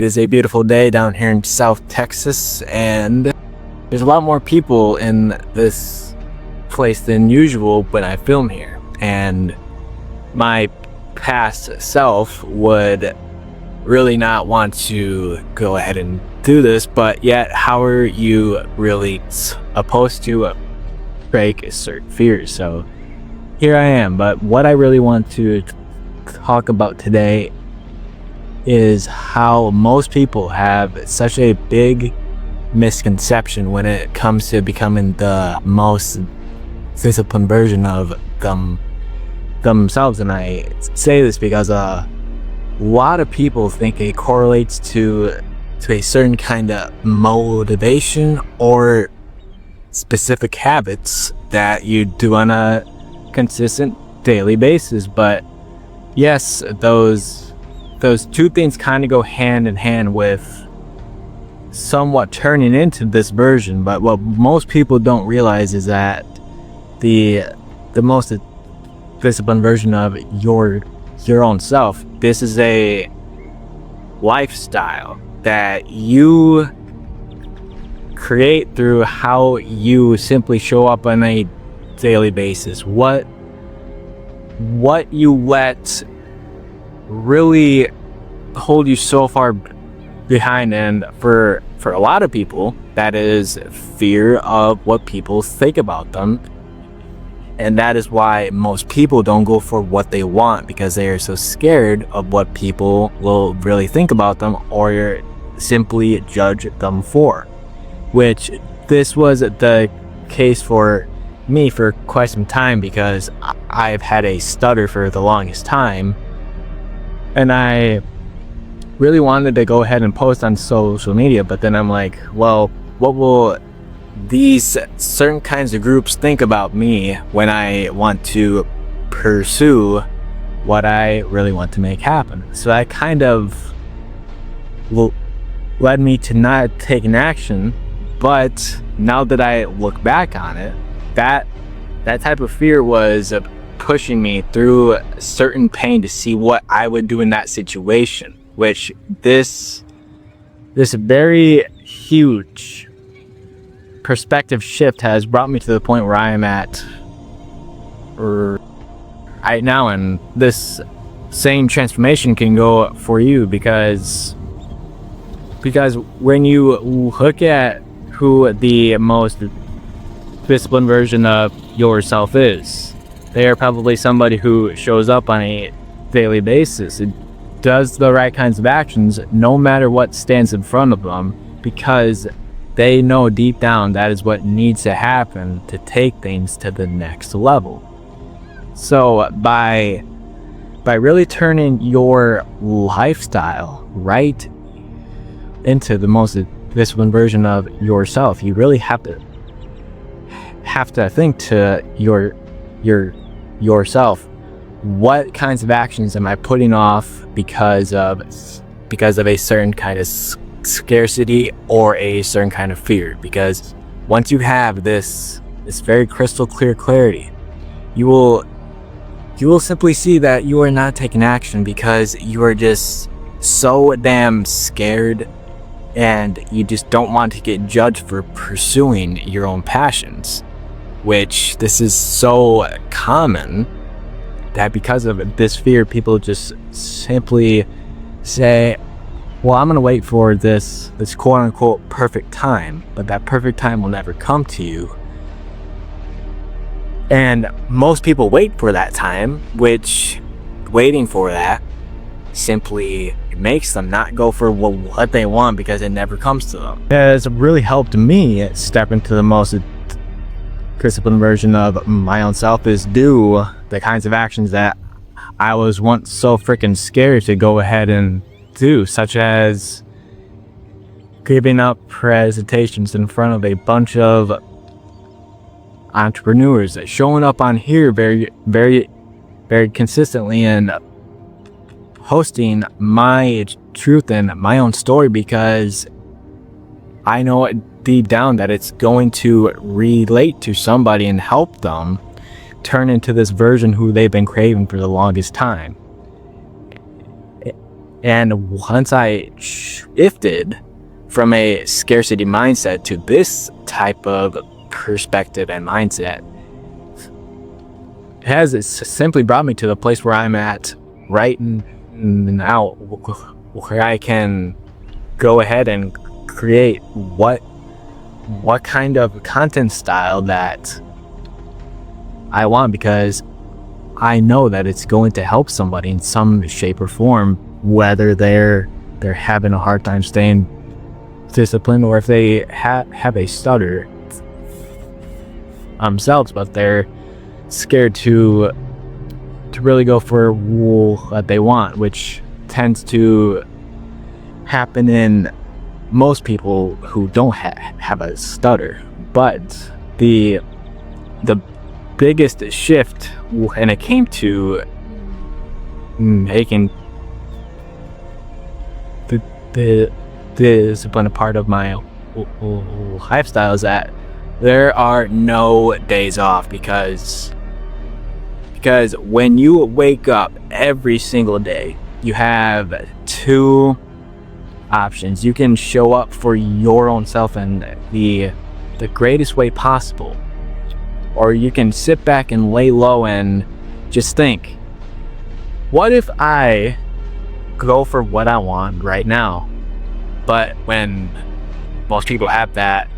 It is a beautiful day down here in South Texas, and there's a lot more people in this place than usual when I film here. And my past self would really not want to go ahead and do this, but yet how are you really supposed to break certain fears? So here I am. But what I really want to talk about today is how most people have such a big misconception when it comes to becoming the most disciplined version of themselves. And I say this because a lot of people think it correlates to a certain kind of motivation or specific habits that you do on a consistent daily basis. But yes, those two things kind of go hand in hand with somewhat turning into this version. But what most people don't realize is that the most disciplined version of your own self, this is a lifestyle that you create through how you simply show up on a daily basis. What you let really hold you so far behind. And for a lot of people, that is fear of what people think about them. And that is why most people don't go for what they want, because they are so scared of what people will really think about them or simply judge them for. Which this was the case for me for quite some time, because I've had a stutter for the longest time. And I really wanted to go ahead and post on social media, but then I'm like, well, what will these certain kinds of groups think about me when I want to pursue what I really want to make happen? So that kind of led me to not taking action. But now that I look back on it, that type of fear was pushing me through certain pain to see what I would do in that situation, which this very huge perspective shift has brought me to the point where I am at right now. And this same transformation can go for you, because when you look at who the most disciplined version of yourself is, they are probably somebody who shows up on a daily basis. It does the right kinds of actions no matter what stands in front of them, because they know deep down that is what needs to happen to take things to the next level. So by really turning your lifestyle right into the most disciplined version of yourself, you really have to think to yourself, what kinds of actions am I putting off because of a certain kind of scarcity or a certain kind of fear? Because once you have this very crystal clear clarity, you will simply see that you are not taking action because you are just so damn scared, and you just don't want to get judged for pursuing your own passions. Which this is so common that because of this fear, people just simply say, well, I'm gonna wait for this quote unquote perfect time, but that perfect time will never come to you. And most people wait for that time, which waiting for that simply makes them not go for what they want, because it never comes to them. It has really helped me step into the most disciplined version of my own self, is do the kinds of actions that I was once so freaking scared to go ahead and do, such as giving up presentations in front of a bunch of entrepreneurs, showing up on here very, very, very consistently, and hosting my truth and my own story, because I know deep down that it's going to relate to somebody and help them turn into this version who they've been craving for the longest time. And once I shifted from a scarcity mindset to this type of perspective and mindset, it has simply brought me to the place where I'm at right now, where I can go ahead and create what kind of content style that I want, because I know that it's going to help somebody in some shape or form, whether they're having a hard time staying disciplined, or if they have a stutter themselves, but they're scared to really go for what they want, which tends to happen in most people who don't have a stutter. But the biggest shift when it came to making the discipline a part of my lifestyle is that there are no days off, because when you wake up every single day, you have two options. You can show up for your own self in the greatest way possible, or you can sit back and lay low and just think, what if I go for what I want right now? But when most people have that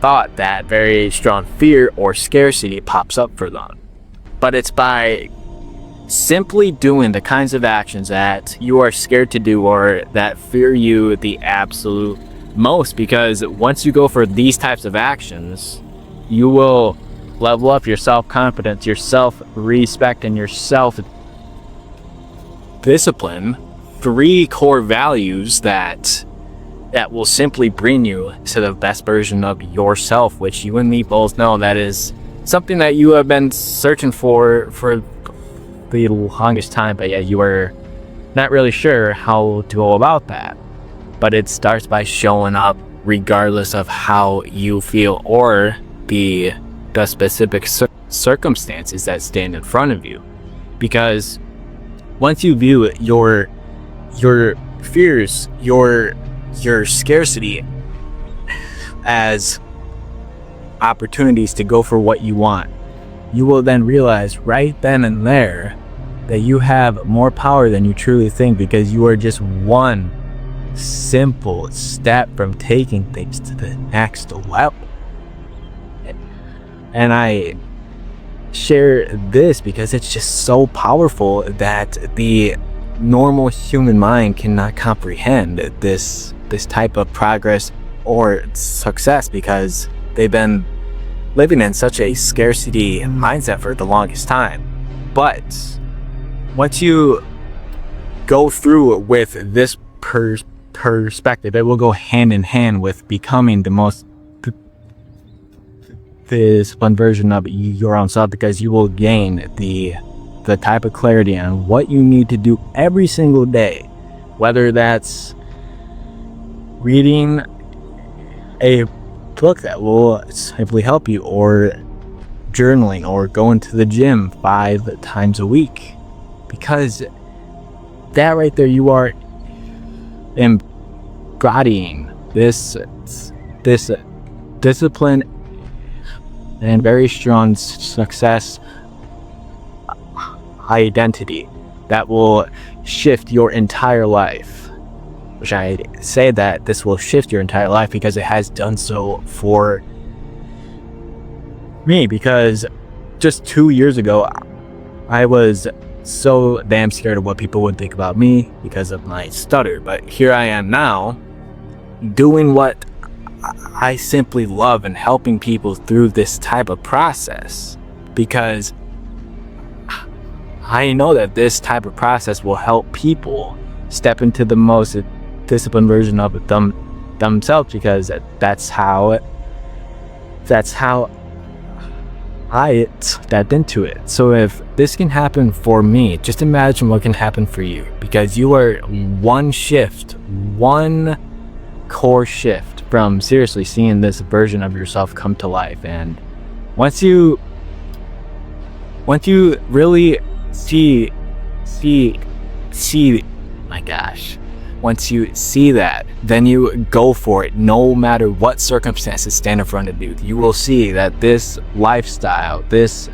thought, that very strong fear or scarcity pops up for them. But it's by simply doing the kinds of actions that you are scared to do, or that fear you the absolute most, because once you go for these types of actions, you will level up your self-confidence, your self-respect, and your self-discipline. 3 core values that will simply bring you to the best version of yourself, which you and me both know that is something that you have been searching for the longest time, but yet you were not really sure how to go about that. But it starts by showing up regardless of how you feel or the specific circumstances that stand in front of you. Because once you view your fears, your scarcity as opportunities to go for what you want, you will then realize right then and there that you have more power than you truly think, because you are just one simple step from taking things to the next level. And I share this because it's just so powerful that the normal human mind cannot comprehend this type of progress or success, because they've been living in such a scarcity mindset for the longest time. But once you go through with this perspective, it will go hand in hand with becoming the most disciplined version of your own self, because you will gain the type of clarity on what you need to do every single day, whether that's reading a book that will simply help you, or journaling, or going to the gym 5 times a week. Because that right there, you are embodying this discipline and very strong success identity that will shift your entire life. Which I say that this will shift your entire life because it has done so for me. Because just 2 years ago, I was so damn scared of what people would think about me because of my stutter. But here I am now, doing what I simply love and helping people through this type of process, because I know that this type of process will help people step into the most disciplined version of themselves, because that's how I stepped into it. So if this can happen for me, just imagine what can happen for you, because you are one core shift from seriously seeing this version of yourself come to life. And once you really see my gosh. Once you see that, then you go for it no matter what circumstances stand in front of you. You will see that this lifestyle, this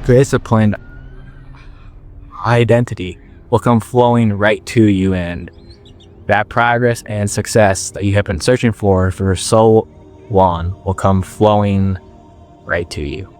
disciplined identity will come flowing right to you, and that progress and success that you have been searching for so long will come flowing right to you.